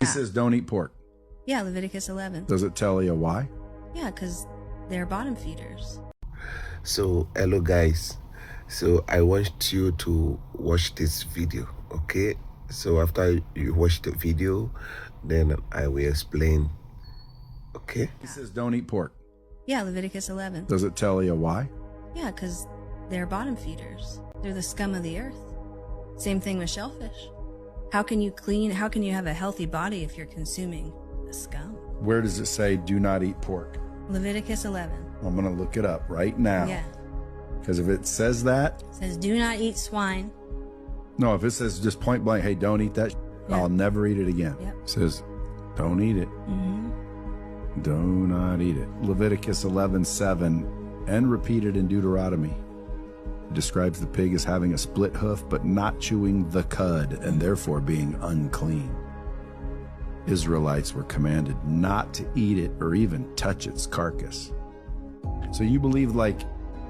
It says don't eat pork. Yeah, Leviticus 11. Does it tell you why? Yeah, because they're bottom feeders. So hello guys, so I want you to watch this video, okay? So after you watch the video, then I will explain, okay? It says don't eat pork. Yeah, Leviticus 11. Does it tell you why? Yeah, because they're bottom feeders. They're the scum of the earth. Same thing with shellfish. How can you have a healthy body if you're consuming the scum? Where does it say do not eat pork? Leviticus 11. I'm going to look it up right now. Yeah. Because if it says that, It says do not eat swine. no, if it says just point blank, hey, don't eat that, Yeah. I'll never eat it again. Yep. It says don't eat it. Do not eat it. Leviticus 11:7 and repeated in Deuteronomy. It describes the pig as having a split hoof but not chewing the cud and therefore being unclean. Israelites were commanded not to eat it or even touch its carcass. So you believe, like,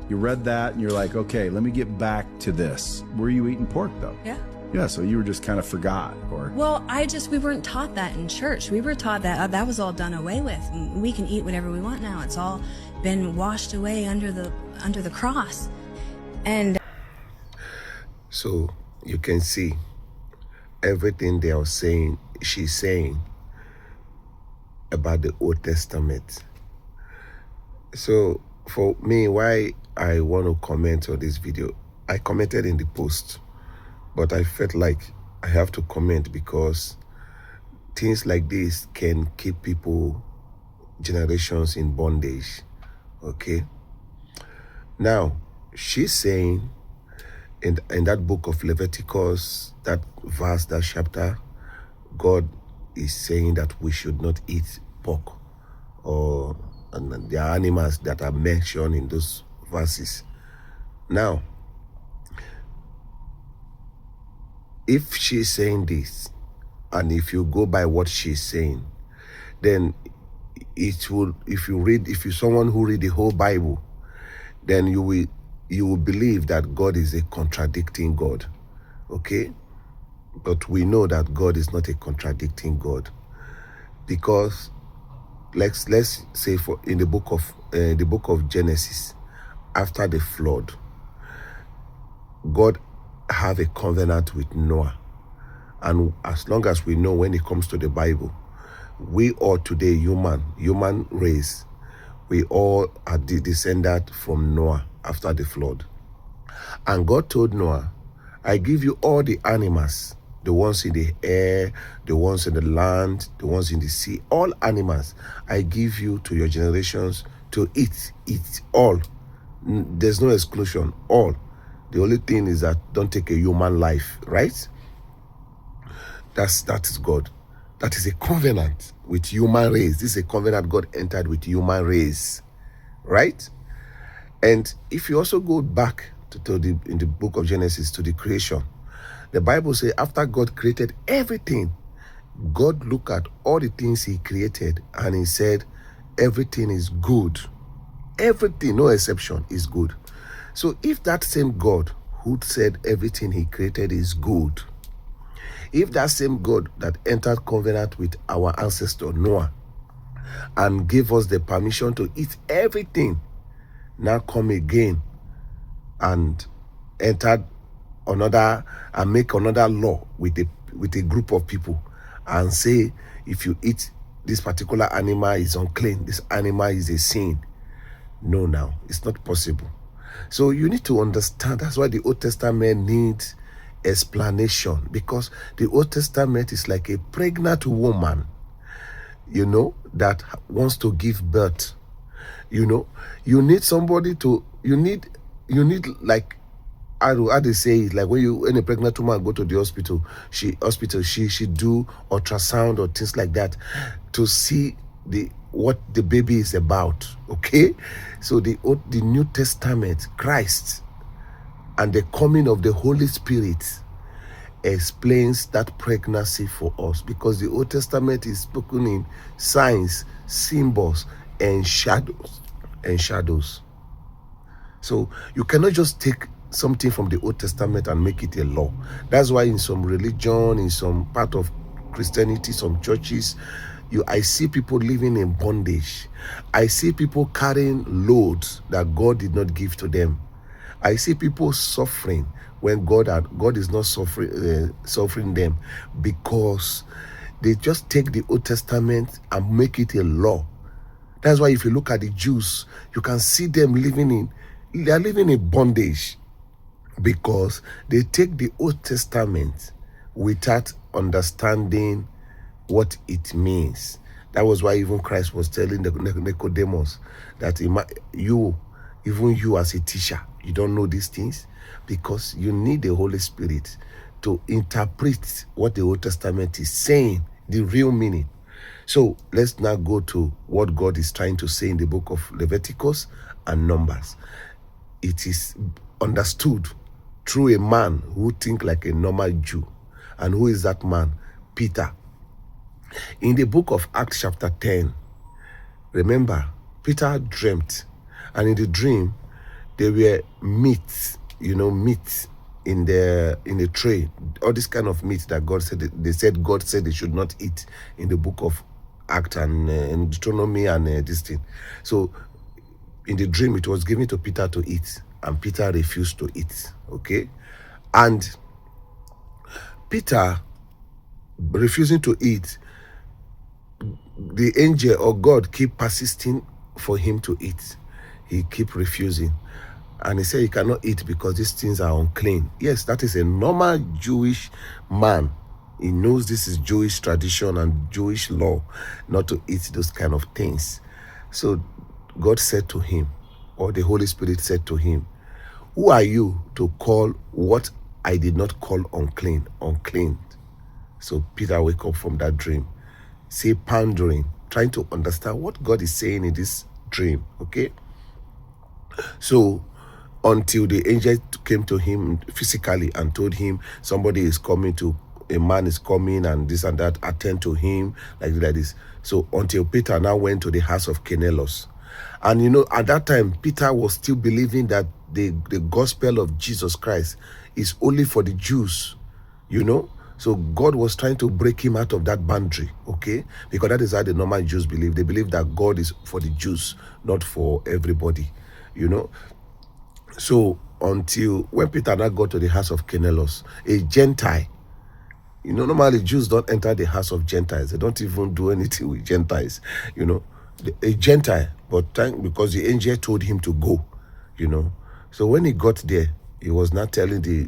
you read that and you're like, okay, let me get back to this. Were you eating pork though? Yeah. Yeah, so you were just kind of forgot, or Well, we weren't taught that in church. We were taught that that was all done away with. And we can eat whatever we want now. It's all been washed away under the cross. And So you can see everything they are saying, she's saying about the Old Testament. So for me, why I want to comment on this video, I commented in the post, but I felt like I have to comment because things like this can keep people generations in bondage. Okay. Now, she's saying in that book of Leviticus, that verse, that chapter, God is saying that we should not eat pork or and the animals that are mentioned in those verses. Now, if she's saying this, and if you go by what she's saying, then it will, if you're someone who read the whole Bible, then you will believe that God is a contradicting God. Okay? But we know that God is not a contradicting God, because let's say for in the book of Genesis, after the flood, God have a covenant with Noah. And as long as we know, when it comes to the Bible, we all today, human race, we all are descended from Noah after the flood. And God told Noah, I give you all the animals, the ones in the air, the ones in the land, the ones in the sea, all animals, I give you to your generations to eat all. There's no exclusion, all. The only thing is that don't take a human life, right? That is God. That is a covenant with human race. This is a covenant God entered with human race, right? And if you also go back in the book of Genesis to the creation, the Bible says after God created everything, God looked at all the things he created and he said, everything is good. Everything, no exception, is good. So if that same God who said everything he created is good, if that same God that entered covenant with our ancestor Noah and gave us the permission to eat everything, now come again and entered another and make another law with a group of people and say, if you eat this particular animal is unclean, this animal is a sin. No, now it's not possible. So you need to understand, that's why the Old Testament needs explanation, because the Old Testament is like a pregnant woman, that wants to give birth. You need somebody to, you need like, how they say it, like when a pregnant woman go to the hospital, she do ultrasound or things like that to see what the baby is about. Okay, so the New Testament, Christ and the coming of the Holy Spirit explains that pregnancy for us, because the Old Testament is spoken in signs, symbols, and shadows. So you cannot just take something from the Old Testament and make it a law. That's why in some religion, in some part of Christianity, some churches, I see people living in bondage. I see people carrying loads that God did not give to them. I see people suffering when God is not suffering them, because they just take the Old Testament and make it a law. That's why if you look at the Jews, you can see them they are living in bondage, because they take the Old Testament without understanding what it means. That was why even Christ was telling Nicodemus that even you as a teacher, you don't know these things, because you need the Holy Spirit to interpret what the Old Testament is saying, the real meaning. So let's now go to what God is trying to say in the book of Leviticus and Numbers. It is understood through a man who thinks like a normal Jew. And who is that man? Peter. In the book of Acts chapter 10, remember, Peter dreamt, and in the dream, there were meat in the tray, all this kind of meat that God said they should not eat in the book of Acts and in Deuteronomy and this thing. So in the dream, it was given to Peter to eat, and Peter refused to eat. Okay, and Peter refusing to eat, the angel or God keep persisting for him to eat. He keep refusing, and he said he cannot eat because these things are unclean. Yes, that is a normal Jewish man. He knows this is Jewish tradition and Jewish law not to eat those kind of things. So God said to him, or the Holy Spirit said to him, who are you to call what I did not call unclean, unclean? So Peter wake up from that dream, pondering, trying to understand what God is saying in this dream. Okay, so until the angel came to him physically and told him a man is coming and this and that, attend to him like this. So until Peter now went to the house of Cornelius. And at that time, Peter was still believing that the gospel of Jesus Christ is only for the Jews, So God was trying to break him out of that boundary, okay? Because that is how the normal Jews believe. They believe that God is for the Jews, not for everybody, So until when Peter now got to the house of Cornelius, a Gentile, normally Jews don't enter the house of Gentiles. They don't even do anything with Gentiles, a Gentile, but because the angel told him to go, So when he got there, he was not telling the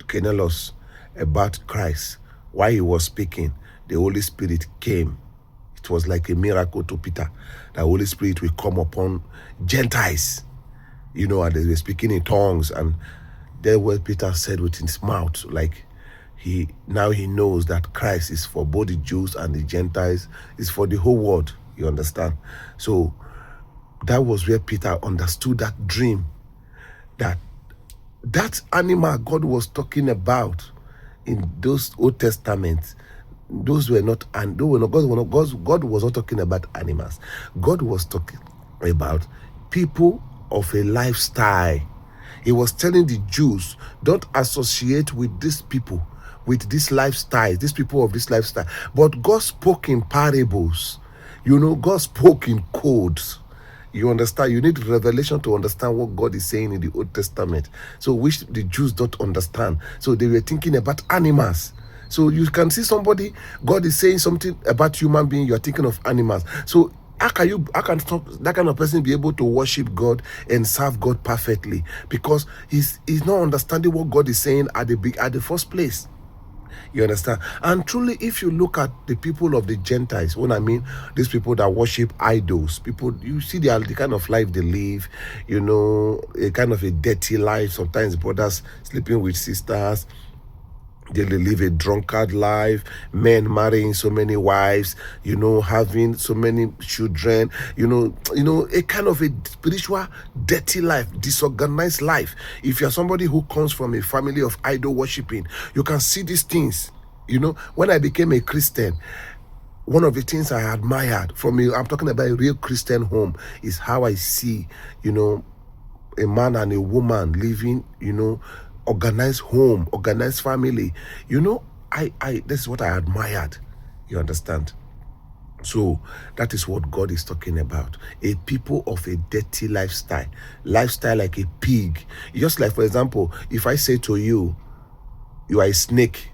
Cornelius about Christ. While he was speaking, the Holy Spirit came. It was like a miracle to Peter. The Holy Spirit will come upon Gentiles, and they were speaking in tongues. And there what Peter said with his mouth, like he knows that Christ is for both the Jews and the Gentiles, is for the whole world. You understand? So that was where Peter understood that dream, that animal God was talking about in those Old Testaments, those were not, and God was not talking about animals. God was talking about people of a lifestyle. He was telling the Jews, don't associate with these people, with this lifestyle, these people of this lifestyle. But God spoke in parables. God spoke in codes. You understand? You need revelation to understand what God is saying in the Old Testament. So which the Jews don't understand. So they were thinking about animals. So you can see somebody, God is saying something about human being, you are thinking of animals. So how can that kind of person be able to worship God and serve God perfectly? Because he's not understanding what God is saying at the first place. You understand? And truly, if you look at the people of the Gentiles, what I mean, these people that worship idols, people, you see the kind of life they live, a kind of a dirty life. Sometimes brothers sleeping with sisters. They live a drunkard life, men marrying so many wives, having so many children, a kind of a spiritual dirty life, disorganized life. If you're somebody who comes from a family of idol worshiping, you can see these things. When I became a Christian, one of the things I admired I'm talking about a real Christian home, is how I see, a man and a woman living, organized home, organized family. this is what I admired. You understand? So that is what God is talking about. A people of a dirty lifestyle like a pig. Just like, for example, if I say to you, you are a snake,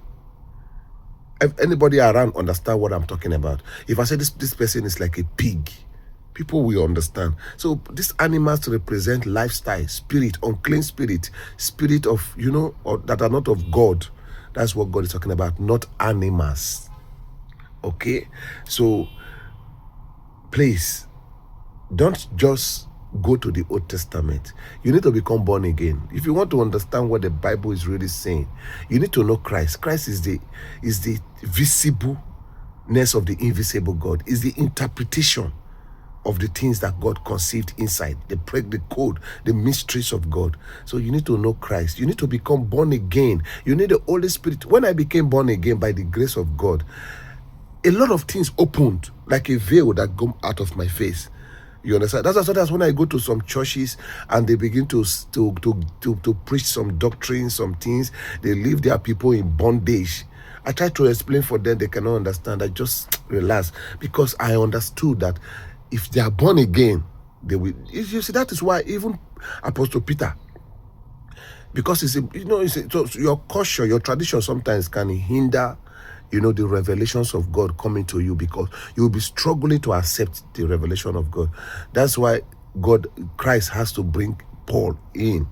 if anybody around understand what I'm talking about. If I say this person is like a pig, people will understand. So these animals represent lifestyle, spirit, unclean spirit of, or that are not of God. That's what God is talking about, not animals. Okay? So please, don't just go to the Old Testament. You need to become born again. If you want to understand what the Bible is really saying, you need to know Christ. Christ is the visibleness of the invisible God, is the interpretation of the things that God conceived inside, the code, the mysteries of God. So you need to know Christ. You need to become born again. You need the Holy Spirit. When I became born again by the grace of God, a lot of things opened like a veil that come out of my face. You understand? That's when I go to some churches and they begin to preach some doctrines, some things. They leave their people in bondage. I try to explain for them, they cannot understand. I just relax because I understood that if they are born again, they will. You see, that is why even Apostle Peter, because so your culture, your tradition sometimes can hinder, the revelations of God coming to you, because you will be struggling to accept the revelation of God. That's why Christ has to bring Paul in,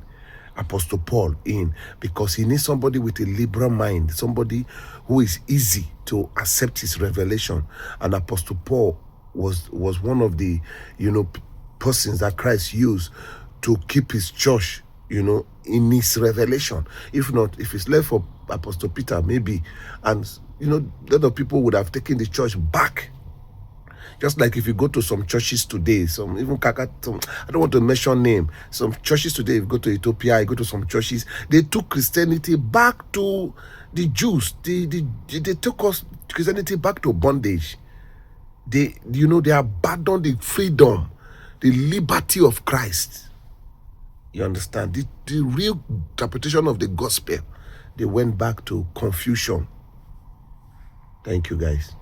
Apostle Paul in, because he needs somebody with a liberal mind, somebody who is easy to accept his revelation. And Apostle Paul was one of the, persons that Christ used to keep his church, in his revelation. If not, if it's left for Apostle Peter, maybe, and a lot of people would have taken the church back. Just like if you go to some churches today, I don't want to mention name, some churches today, if you go to Ethiopia, you go to some churches, they took Christianity back to the Jews. They took Christianity back to bondage. They abandoned the freedom, the liberty of Christ. You understand? The real interpretation of the gospel, they went back to confusion. Thank you, guys.